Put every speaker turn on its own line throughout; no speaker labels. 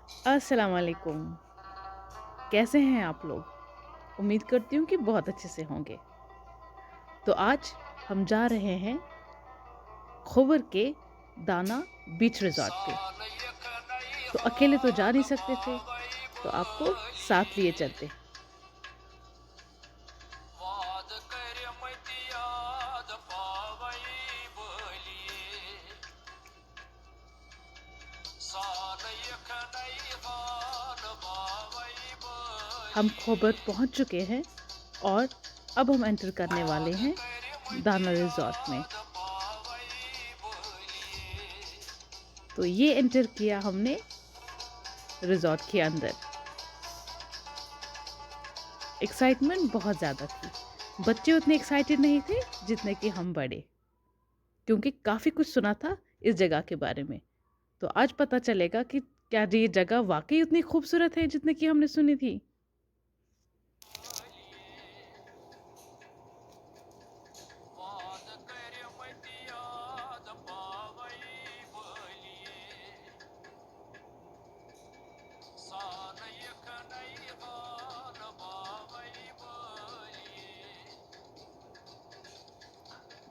अस्सलाम वालेकुम। कैसे हैं आप लोग? उम्मीद करती हूँ कि बहुत अच्छे से होंगे। तो आज हम जा रहे हैं खोबर के दाना बीच रिज़ॉर्ट पे। तो अकेले तो जा नहीं सकते थे, तो आपको साथ लिए चलते। हम खोबर पहुँच चुके हैं और अब हम एंटर करने वाले हैं दाना रिज़ॉर्ट में। तो ये एंटर किया हमने रिज़ॉर्ट के अंदर। एक्साइटमेंट बहुत ज़्यादा थी। बच्चे उतने एक्साइटेड नहीं थे जितने कि हम बड़े, क्योंकि काफ़ी कुछ सुना था इस जगह के बारे में। तो आज पता चलेगा कि क्या ये जगह वाक़ई उतनी खूबसूरत है जितने कि हमने सुनी थी।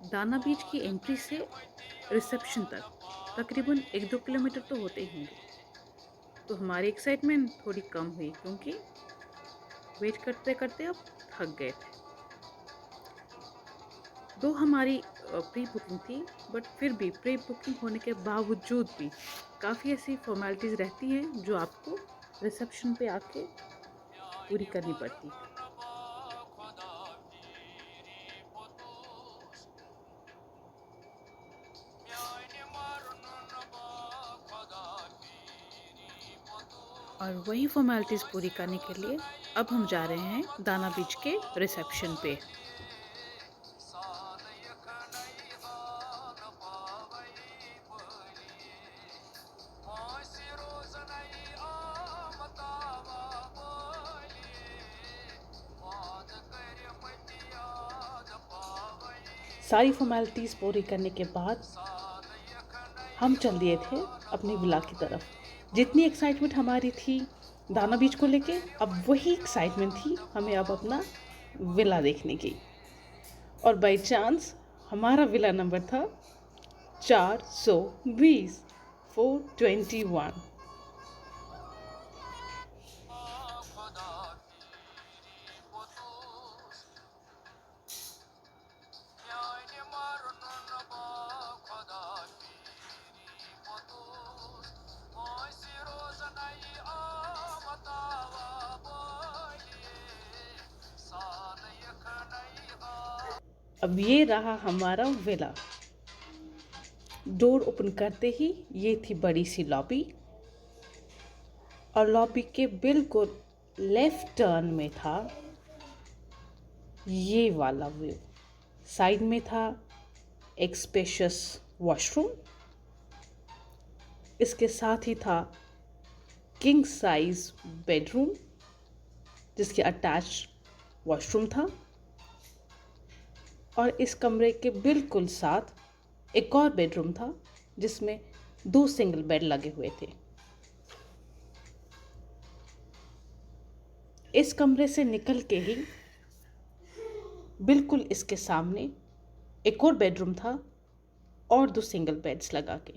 दाना बीच की एंट्री से रिसेप्शन तक तकरीबन 1-2 किलोमीटर तो होते ही होंगे। तो हमारी एक्साइटमेंट थोड़ी कम हुई क्योंकि वेट करते-करते अब थक गए थे। दो हमारी प्री बुकिंग थी, बट फिर भी प्री बुकिंग होने के बावजूद भी काफ़ी ऐसी फ़ॉर्मेलिटीज़ रहती हैं जो आपको रिसेप्शन पे आके पूरी करनी पड़ती है। और वही फ़ॉर्मेलिटीज़ पूरी करने के लिए अब हम जा रहे हैं दाना बीच के रिसेप्शन पे। सारी फ़ॉर्मेलिटीज़ पूरी करने के बाद हम चल दिए थे अपनी विला की तरफ। जितनी एक्साइटमेंट हमारी थी दाना बीच को लेके, अब वही एक्साइटमेंट थी हमें अब अपना विला देखने की। और बाय चांस हमारा विला नंबर था 420, 421। अब ये रहा हमारा विला। डोर ओपन करते ही ये थी बड़ी सी लॉबी, और लॉबी के बिल्कुल लेफ्ट टर्न में था ये वाला व्यू। साइड में था एक स्पेशियस वॉशरूम, इसके साथ ही था किंग साइज बेडरूम जिसके अटैच वॉशरूम था, और इस कमरे के बिल्कुल साथ एक और बेडरूम था जिसमें 2 सिंगल बेड लगे हुए थे। इस कमरे से निकल के ही बिल्कुल इसके सामने एक और बेडरूम था और 2 सिंगल बेड्स लगा के।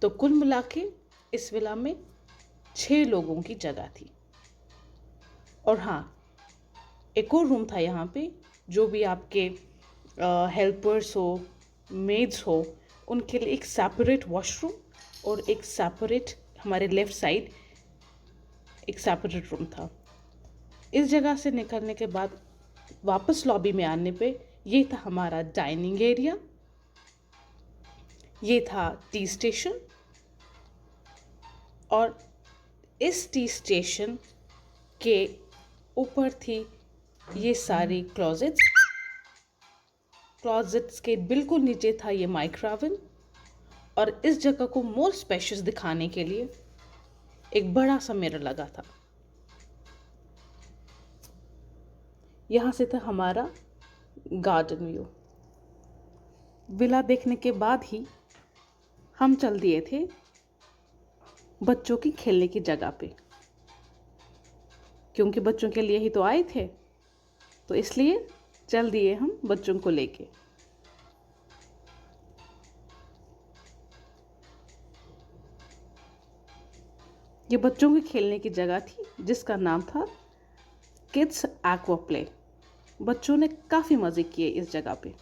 तो कुल मिला के इस विला में 6 लोगों की जगह थी। और हाँ, एक और रूम था यहाँ पे, जो भी आपके हेल्पर्स हो, मेड्स हो, उनके लिए एक सेपरेट वॉशरूम और एक सेपरेट हमारे लेफ़्ट साइड एक सेपरेट रूम था। इस जगह से निकलने के बाद वापस लॉबी में आने पे ये था हमारा डाइनिंग एरिया, ये था टी स्टेशन, और इस टी स्टेशन के ऊपर थी ये सारी क्लोजेट्स के बिल्कुल नीचे था ये माइक्रोवेव। और इस जगह को मोर स्पेशियस दिखाने के लिए एक बड़ा सा मिरर लगा था। यहाँ से था हमारा गार्डन व्यू। विला देखने के बाद ही हम चल दिए थे बच्चों की खेलने की जगह पे, क्योंकि बच्चों के लिए ही तो आए थे, तो इसलिए चल दिए हम बच्चों को लेके। ये बच्चों की खेलने की जगह थी जिसका नाम था किड्स एक्वा प्ले। बच्चों ने काफ़ी मज़े किए इस जगह पे।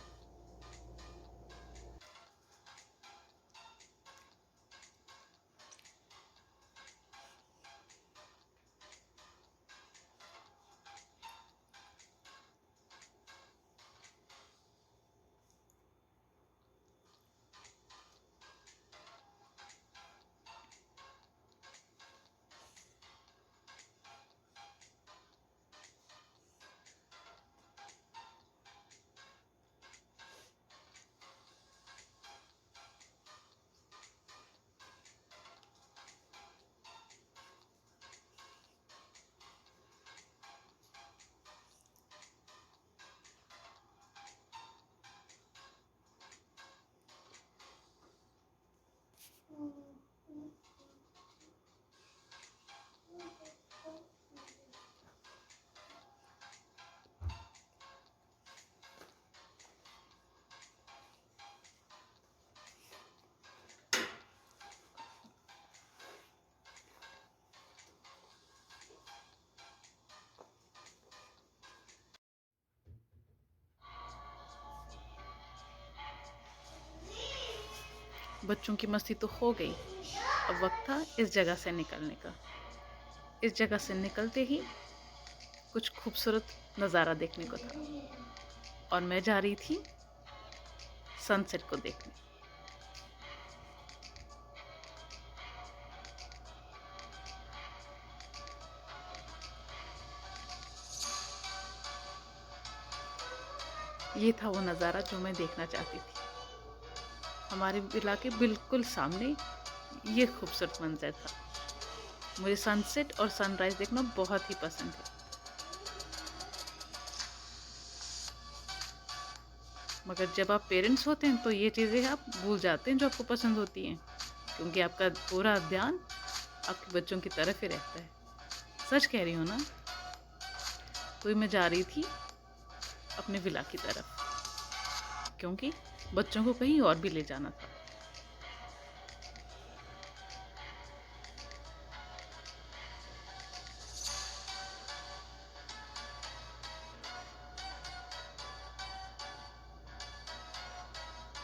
बच्चों की मस्ती तो हो गई, अब वक्त था इस जगह से निकलने का। इस जगह से निकलते ही कुछ खूबसूरत नज़ारा देखने को था और मैं जा रही थी सनसेट को देखने। ये था वो नज़ारा जो मैं देखना चाहती थी। हमारे विला के बिल्कुल सामने ये खूबसूरत मंजर था। मुझे सनसेट और सनराइज़ देखना बहुत ही पसंद है, मगर जब आप पेरेंट्स होते हैं तो ये चीज़ें आप भूल जाते हैं जो आपको पसंद होती हैं, क्योंकि आपका पूरा ध्यान आपके बच्चों की तरफ ही रहता है। सच कह रही हूँ ना। तो मैं जा रही थी अपने विला की तरफ, क्योंकि बच्चों को कहीं और भी ले जाना था।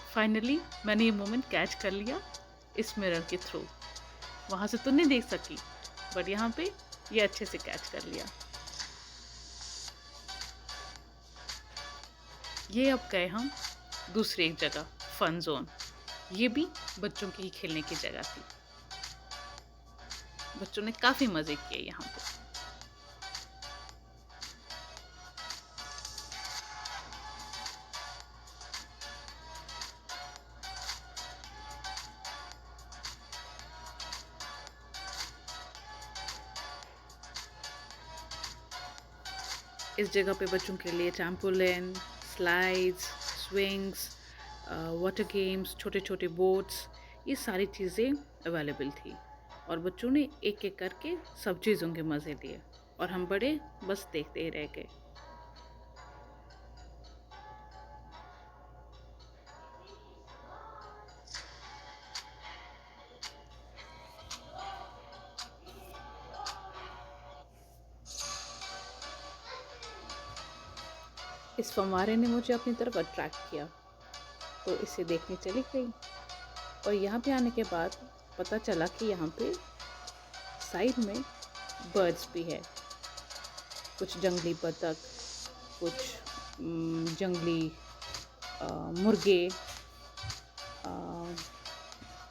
फाइनली मैंने ये मोमेंट कैच कर लिया इस मिरर के थ्रू। वहाँ से तो नहीं देख सकी, बट यहाँ पे ये अच्छे से कैच कर लिया। ये अब गए हम दूसरी एक जगह, फन जोन। ये भी बच्चों की ही खेलने की जगह थी। बच्चों ने काफ़ी मज़े किए यहाँ पे। इस जगह पे बच्चों के लिए trampoline, slides, swings, water games, छोटे छोटे बोट्स, ये सारी चीज़ें अवेलेबल थी और बच्चों ने एक एक करके सब चीज़ों के मज़े लिए और हम बड़े बस देखते ही रह गए। इस फव्वारे ने मुझे अपनी तरफ अट्रैक्ट किया, तो इसे देखने चली गई और यहाँ पे आने के बाद पता चला कि यहाँ पे साइड में बर्ड्स भी है। कुछ जंगली बतख, कुछ जंगली मुर्गे,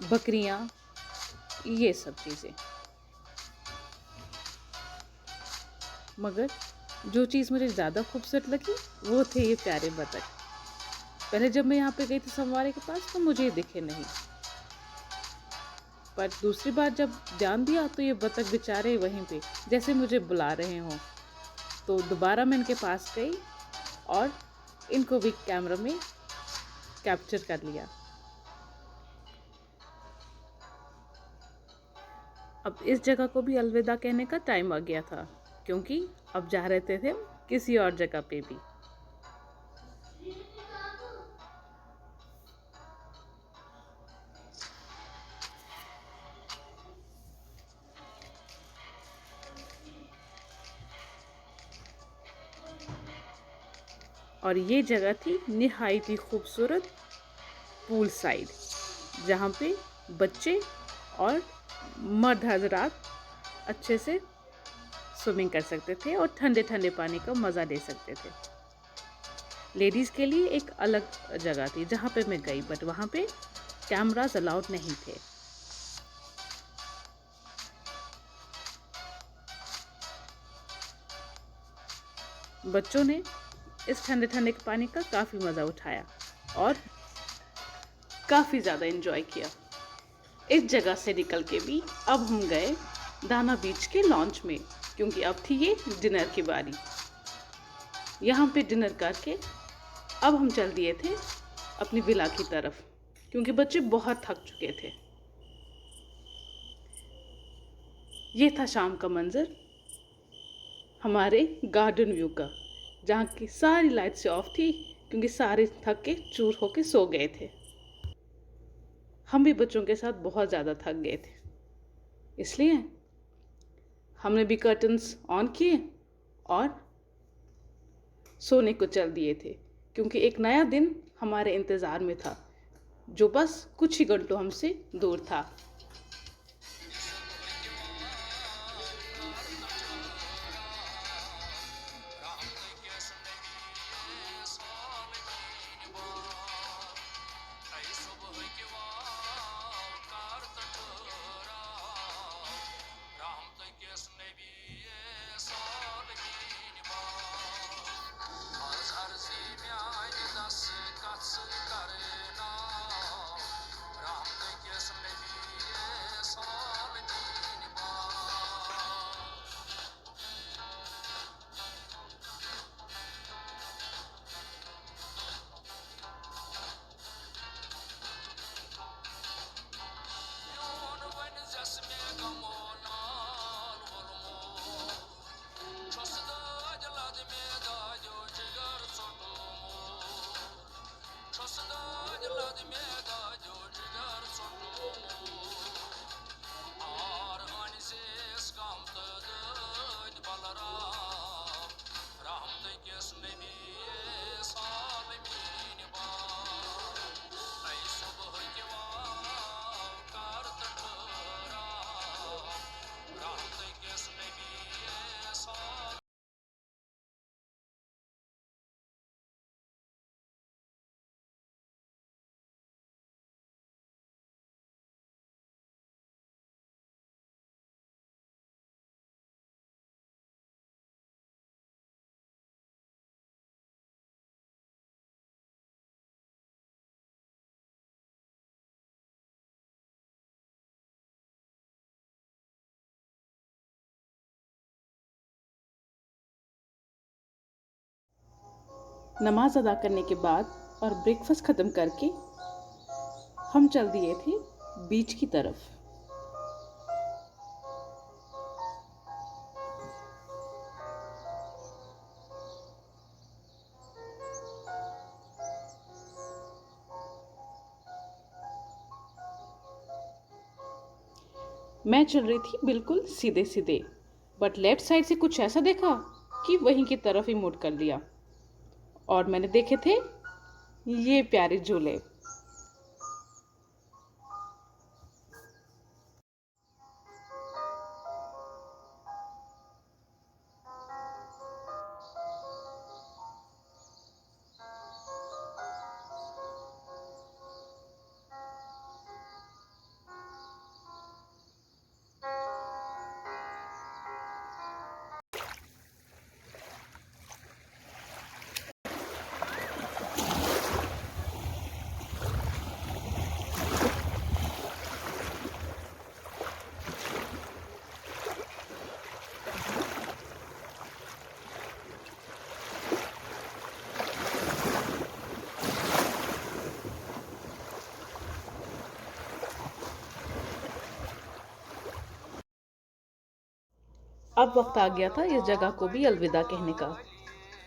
बकरियाँ, ये सब चीज़ें। मगर जो चीज़ मुझे ज़्यादा खूबसूरत लगी वो थे ये प्यारे बतख। पहले जब मैं यहाँ पे गई थी फव्वारे के पास तो मुझे ये दिखे नहीं, पर दूसरी बार जब ध्यान दिया तो ये बतख बेचारे वहीं पे जैसे मुझे बुला रहे हों। तो दोबारा मैं इनके पास गई और इनको भी कैमरा में कैप्चर कर लिया। अब इस जगह को भी अलविदा कहने का टाइम आ गया था, क्योंकि अब जा रहे थे किसी और जगह पे भी। और ये जगह थी निहायत ही खूबसूरत पूल साइड, जहाँ पे बच्चे और मर्द हजरात अच्छे से स्विमिंग कर सकते थे और ठंडे ठंडे पानी का मज़ा ले सकते थे। लेडीज़ के लिए एक अलग जगह थी जहाँ पे मैं गई, बट वहाँ पे कैमरास अलाउड नहीं थे। बच्चों ने इस ठंडे ठंडे पानी का काफ़ी मज़ा उठाया और काफ़ी ज़्यादा एंजॉय किया। इस जगह से निकल के भी अब हम गए दाना बीच के लॉन्च में, क्योंकि अब थी ये डिनर की बारी। यहाँ पे डिनर करके अब हम चल दिए थे अपनी विला की तरफ, क्योंकि बच्चे बहुत थक चुके थे। ये था शाम का मंजर हमारे गार्डन व्यू का, जहाँ की सारी लाइट्स ऑफ थी, क्योंकि सारे थक के चूर होके सो गए थे। हम भी बच्चों के साथ बहुत ज़्यादा थक गए थे, इसलिए हमने भी कर्टन्स ऑन किए और सोने को चल दिए थे, क्योंकि एक नया दिन हमारे इंतज़ार में था, जो बस कुछ ही घंटों हमसे दूर था। नमाज अदा करने के बाद और ब्रेकफास्ट ख़त्म करके हम चल दिए थे बीच की तरफ। मैं चल रही थी बिल्कुल सीधे सीधे, बट लेफ्ट साइड से कुछ ऐसा देखा कि वहीं की तरफ ही मुड़ कर लिया, और मैंने देखे थे ये प्यारे झूले। अब वक्त आ गया था इस जगह को भी अलविदा कहने का,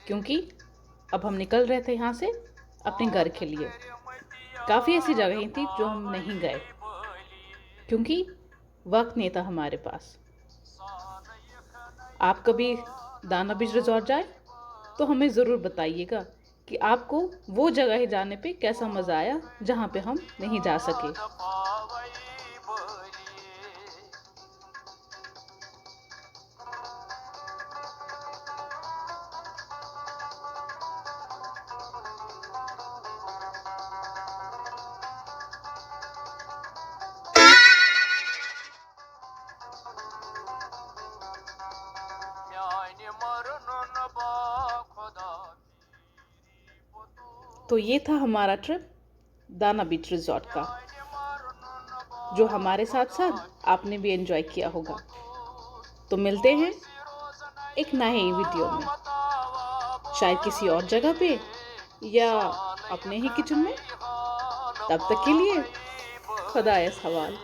क्योंकि अब हम निकल रहे थे यहाँ से अपने घर के लिए। काफ़ी ऐसी जगहें थी जो हम नहीं गए, क्योंकि वक्त नहीं था हमारे पास। आप कभी दाना बीच रिजॉर्ट जाए तो हमें ज़रूर बताइएगा कि आपको वो जगह जाने पे कैसा मज़ा आया जहाँ पे हम नहीं जा सके। तो ये था हमारा ट्रिप दाना बीच रिजॉर्ट का, जो हमारे साथ साथ आपने भी एंजॉय किया होगा। तो मिलते हैं एक नए वीडियो में, शायद किसी और जगह पे या अपने ही किचन में। तब तक के लिए खुदा हवाल।